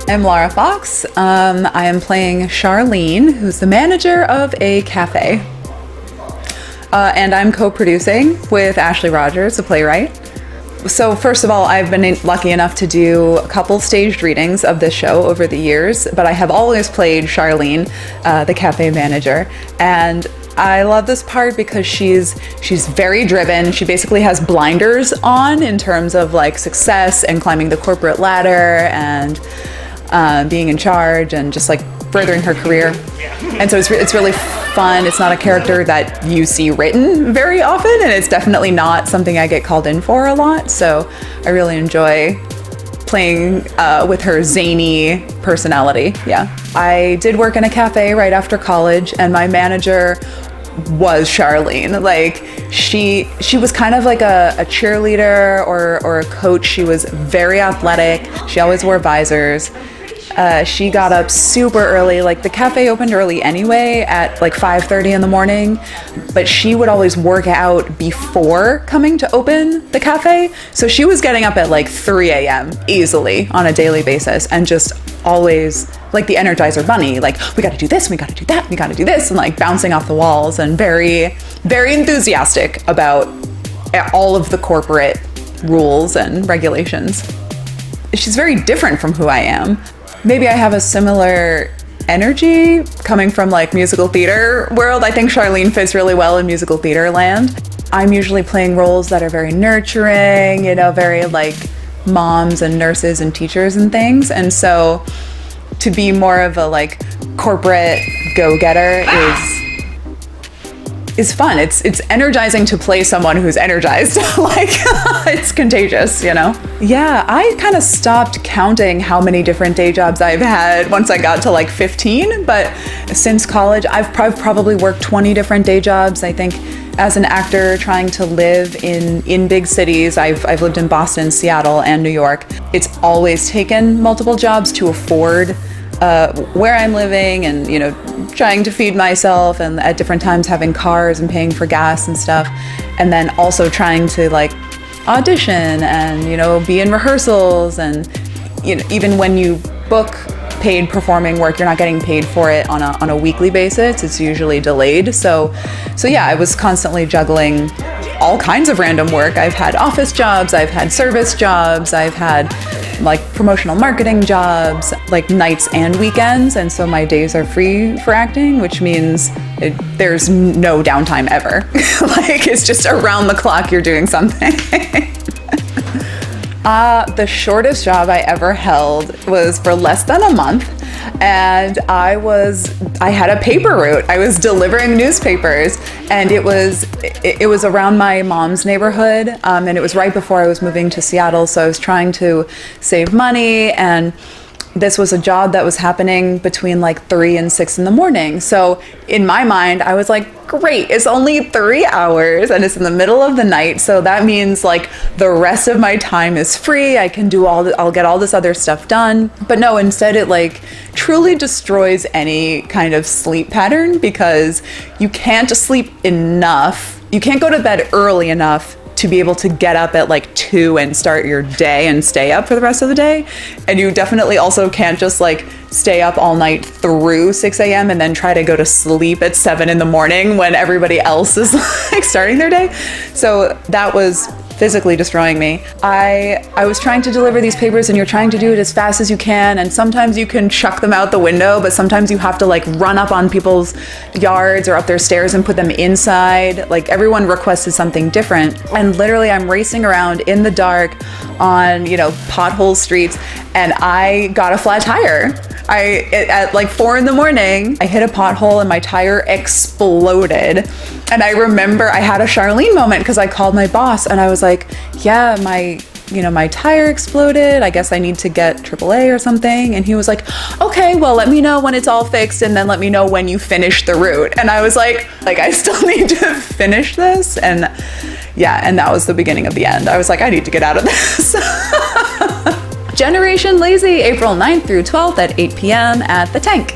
I'm Lara Fox. I am playing Sharlene, who's the manager of a cafe. And I'm co-producing with Ashley Rogers, the playwright. So first of all, I've been lucky enough to do a couple staged readings of this show over the years, but I have always played Sharlene, the cafe manager. And I love this part because she's very driven. She basically has blinders on in terms of like success and climbing the corporate ladder and being in charge and just like furthering her career. And so it's really fun. It's not a character that you see written very often, and it's definitely not something I get called in for a lot. So I really enjoy playing with her zany personality. Yeah. I did work in a cafe right after college, and my manager was Sharlene. Like she was kind of like a cheerleader or a coach. She was very athletic. She always wore visors. She got up super early. Like the cafe opened early anyway at like 5:30 in the morning, but she would always work out before coming to open the cafe. So she was getting up at like 3 a.m. easily on a daily basis and just always like the Energizer Bunny, like we got to do this, we got to do that, we got to do this, and like bouncing off the walls and very, very enthusiastic about all of the corporate rules and regulations. She's very different from who I am. Maybe I have a similar energy coming from like musical theater world. I think Sharlene fits really well in musical theater land. I'm usually playing roles that are very nurturing, you know, very like moms and nurses and teachers and things. And so to be more of a like corporate go-getter is fun. It's energizing to play someone who's energized. Like it's contagious, you know? Yeah, I kind of stopped counting how many different day jobs I've had once I got to like 15, but since college, I've probably worked 20 different day jobs. I think as an actor trying to live in big cities, I've lived in Boston, Seattle, and New York. It's always taken multiple jobs to afford where I'm living and, you know, trying to feed myself, and at different times having cars and paying for gas and stuff. And then also trying to like audition and, you know, be in rehearsals. And, you know, even when you book paid performing work, you're not getting paid for it on a weekly basis. It's usually delayed. So yeah, I was constantly juggling all kinds of random work. I've had office jobs, I've had service jobs, I've had like promotional marketing jobs, like nights and weekends. And so my days are free for acting, which means there's no downtime ever. Like it's just around the clock you're doing something. The shortest job I ever held was for less than a month. And I had a paper route. I was delivering newspapers, and it was around my mom's neighborhood, and it was right before I was moving to Seattle, so I was trying to save money, and this was a job that was happening between like 3 and 6 in the morning. So in my mind, I was like, great, it's only 3 hours and it's in the middle of the night. So that means like the rest of my time is free. I can do I'll get all this other stuff done. But no, instead it like truly destroys any kind of sleep pattern, because you can't sleep enough. You can't go to bed early enough to be able to get up at like 2 and start your day and stay up for the rest of the day. And you definitely also can't just like stay up all night through 6 a.m. and then try to go to sleep at 7 in the morning when everybody else is like starting their day. So that was physically destroying me. I was trying to deliver these papers, and you're trying to do it as fast as you can, and sometimes you can chuck them out the window, but sometimes you have to like run up on people's yards or up their stairs and put them inside. Like everyone requested something different, and literally I'm racing around in the dark on, you know, pothole streets, and I got a flat tire. At like 4 in the morning, I hit a pothole and my tire exploded. And I remember I had a Sharlene moment because I called my boss and I was like, yeah, my tire exploded. I guess I need to get AAA or something. And he was like, okay, well, let me know when it's all fixed, and then let me know when you finish the route. And I was like, I still need to finish this. And yeah, and that was the beginning of the end. I was like, I need to get out of this. Generation Lazy, April 9th through 12th at 8 p.m. at the Tank.